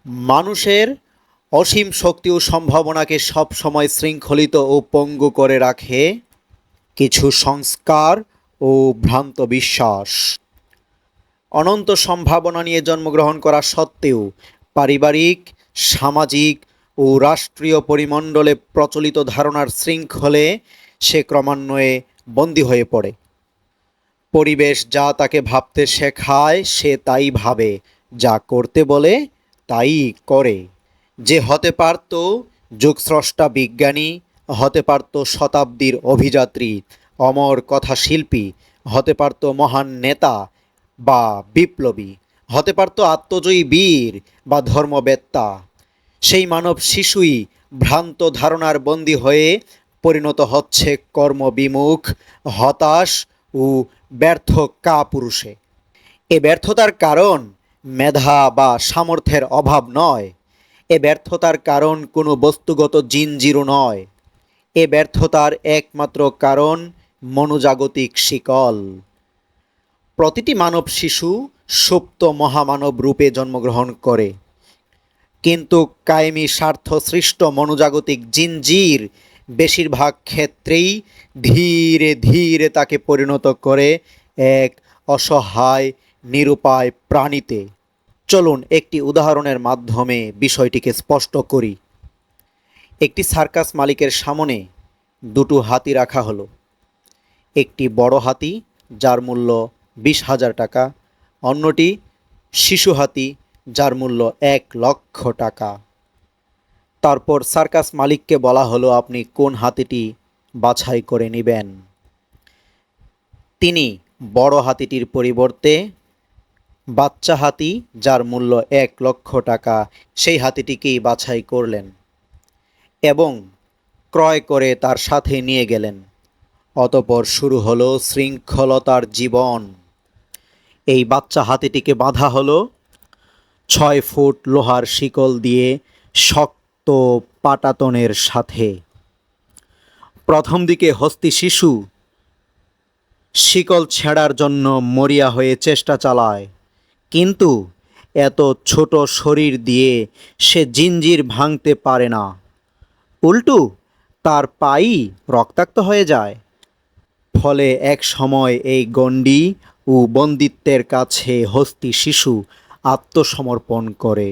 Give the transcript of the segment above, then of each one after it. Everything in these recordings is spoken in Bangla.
মানুষের অসীম শক্তি ও সম্ভাবনাকে সবসময় শৃঙ্খলিত ও পঙ্গু করে রাখে কিছু সংস্কার ও ভ্রান্ত বিশ্বাস। অনন্ত সম্ভাবনা নিয়ে জন্মগ্রহণ করা সত্ত্বেও পারিবারিক, সামাজিক ও রাষ্ট্রীয় পরিমণ্ডলে প্রচলিত ধারণার শৃঙ্খলে সে ক্রমান্বয়ে বন্দী হয়ে পড়ে। পরিবেশ যা তাকে ভাবতে শেখায় সে তাই ভাবে, যা করতে বলে তাই করে। যে হতে পারত যুগস্রষ্টা বিজ্ঞানী, হতে পারত শতাব্দীর অভিযাত্রী, অমর কথাশিল্পী, হতে পারত মহান নেতা বা বিপ্লবী, হতে পারত আত্মজয়ী বীর বা ধর্মবেত্তা, সেই মানব শিশুই ভ্রান্ত ধারণার বন্দী হয়ে পরিণত হচ্ছে কর্মবিমুখ, হতাশ ও ব্যর্থ কাপুরুষে। এ ব্যর্থতার কারণ মেধা বা সামর্থ্যের অভাব নয়। এ ব্যর্থতার কারণ কোনো বস্তুগত জিনজিরো নয়। এ ব্যর্থতার একমাত্র কারণ মনোজাগতিক শিকল। প্রতিটি মানব শিশু সুপ্ত মহামানব রূপে জন্মগ্রহণ করে, কিন্তু কায়েমি স্বার্থ সৃষ্ট মনোজাগতিক জিনজির বেশিরভাগ ক্ষেত্রেই ধীরে ধীরে তাকে পরিণত করে এক অসহায় নিরুপায় প্রাণীতে। চলুন একটি উদাহরণের মাধ্যমে বিষয়টিকে স্পষ্ট করি। একটি সার্কাস মালিকের সামনে দুটো হাতি রাখা হলো। একটি বড় হাতি যার মূল্য 20,000 টাকা, অন্যটি শিশু হাতি যার মূল্য 1,00,000 টাকা। তারপর সার্কাস মালিককে বলা হলো আপনি কোন হাতিটি বাছাই করে নেবেন। তিনি বড় হাতিটির পরিবর্তে বাচ্চা হাতি যার মূল্য 1,00,000 টাকা সেই হাতিটিকেই বাছাই করলেন এবং ক্রয় করে তার সাথে নিয়ে গেলেন। অতঃপর শুরু হলো শৃঙ্খলতার জীবন। এই বাচ্চা হাতিটিকে বাঁধা হলো 6 ফুট লোহার শিকল দিয়ে শক্ত পাটাতনের সাথে। প্রথম দিকে হস্তি শিশু শিকল ছেঁড়ার জন্য মরিয়া হয়ে চেষ্টা চালায়, কিন্তু এত ছোট শরীর দিয়ে সে জিঞ্জির ভাঙতে পারে না। উল্টো তার পাই রক্তাক্ত হয়ে যায়। ফলে এক সময় এই গণ্ডি ও বন্দিত্বের কাছে হস্তি শিশু আত্মসমর্পণ করে।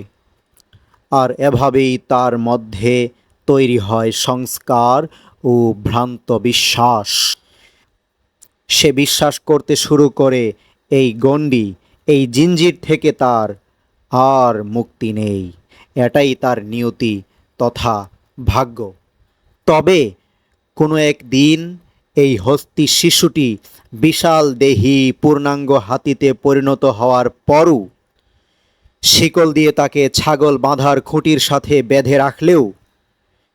আর এভাবেই তার মধ্যে তৈরি হয় সংস্কার ও ভ্রান্ত বিশ্বাস। সে বিশ্বাস করতে শুরু করে এই গণ্ডি, এই জিঞ্জির থেকে তার আর মুক্তি নেই। এটাই তার নিয়তি তথা ভাগ্য। তবে কোনো একদিন এই হস্তি শিশুটি বিশাল দেহী পূর্ণাঙ্গ হাতিতে পরিণত হওয়ার পরও শিকল দিয়ে তাকে ছাগল বাঁধার খুঁটির সাথে বেঁধে রাখলেও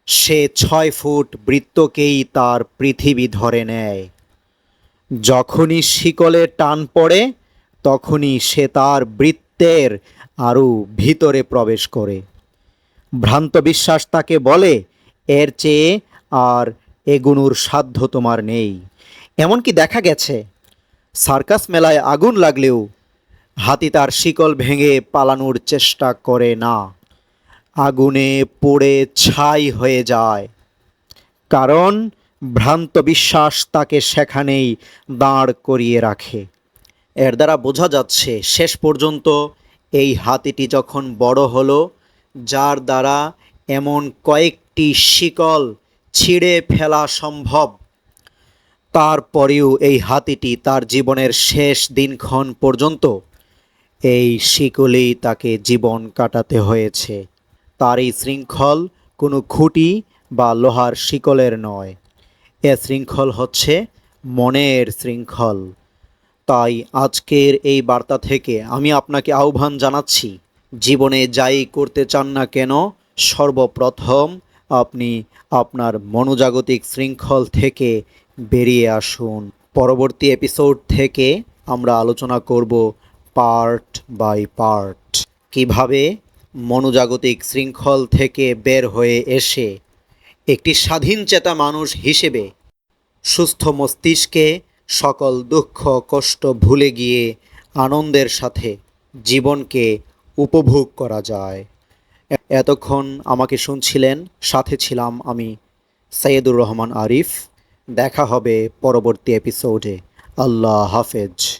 সে 6 ফুট বৃত্তকেই তার পৃথিবী ধরে নেয়। যখনই শিকলে টান পড়ে তখনই সে তার বৃত্তের আরও ভিতরে প্রবেশ করে। ভ্রান্ত বিশ্বাস তাকে বলে এর চেয়ে আর এগুনোর সাধ্য তোমার নেই। এমনকি দেখা গেছে সার্কাস মেলায় আগুন লাগলেও হাতি তার শিকল ভেঙে পালানোর চেষ্টা করে না, আগুনে পুড়ে ছাই হয়ে যায়। কারণ ভ্রান্ত বিশ্বাস তাকে সেখানেই দাঁড় করিয়ে রাখে। এর দ্বারা বোঝা যাচ্ছে শেষ পর্যন্ত এই হাতিটি যখন বড় হলো, যার দ্বারা এমন কয়েকটি শিকল ছিঁড়ে ফেলা সম্ভব, তারপরেও এই হাতিটি তার জীবনের শেষ দিনক্ষণ পর্যন্ত এই শিকলেই তাকে জীবন কাটাতে হয়েছে। তার এই শৃঙ্খল কোনো খুঁটি বা লোহার শিকলের নয়, এ শৃঙ্খল হচ্ছে মনের শৃঙ্খল। তাই আজকের এই বার্তা থেকে আমি আপনাকে আহ্বান জানাচ্ছি, জীবনে যাই করতে চান না কেন, সর্বপ্রথম আপনি আপনার মনোজাগতিক শৃঙ্খল থেকে বেরিয়ে আসুন। পরবর্তী এপিসোড থেকে আমরা আলোচনা করব পার্ট বাই পার্ট, কিভাবে মনোজাগতিক শৃঙ্খল থেকে বের হয়ে এসে একটি স্বাধীন চেতা মানুষ হিসেবে সুস্থ মস্তিষ্কে সকল দুঃখ কষ্ট ভুলে গিয়ে আনন্দের সাথে জীবনকে উপভোগ করা যায়। এতক্ষণ আমাকে শুনছিলেন, সাথে ছিলাম আমি সৈয়দুর রহমান আরিফ। দেখা হবে পরবর্তী এপিসোডে। আল্লাহ হাফেজ।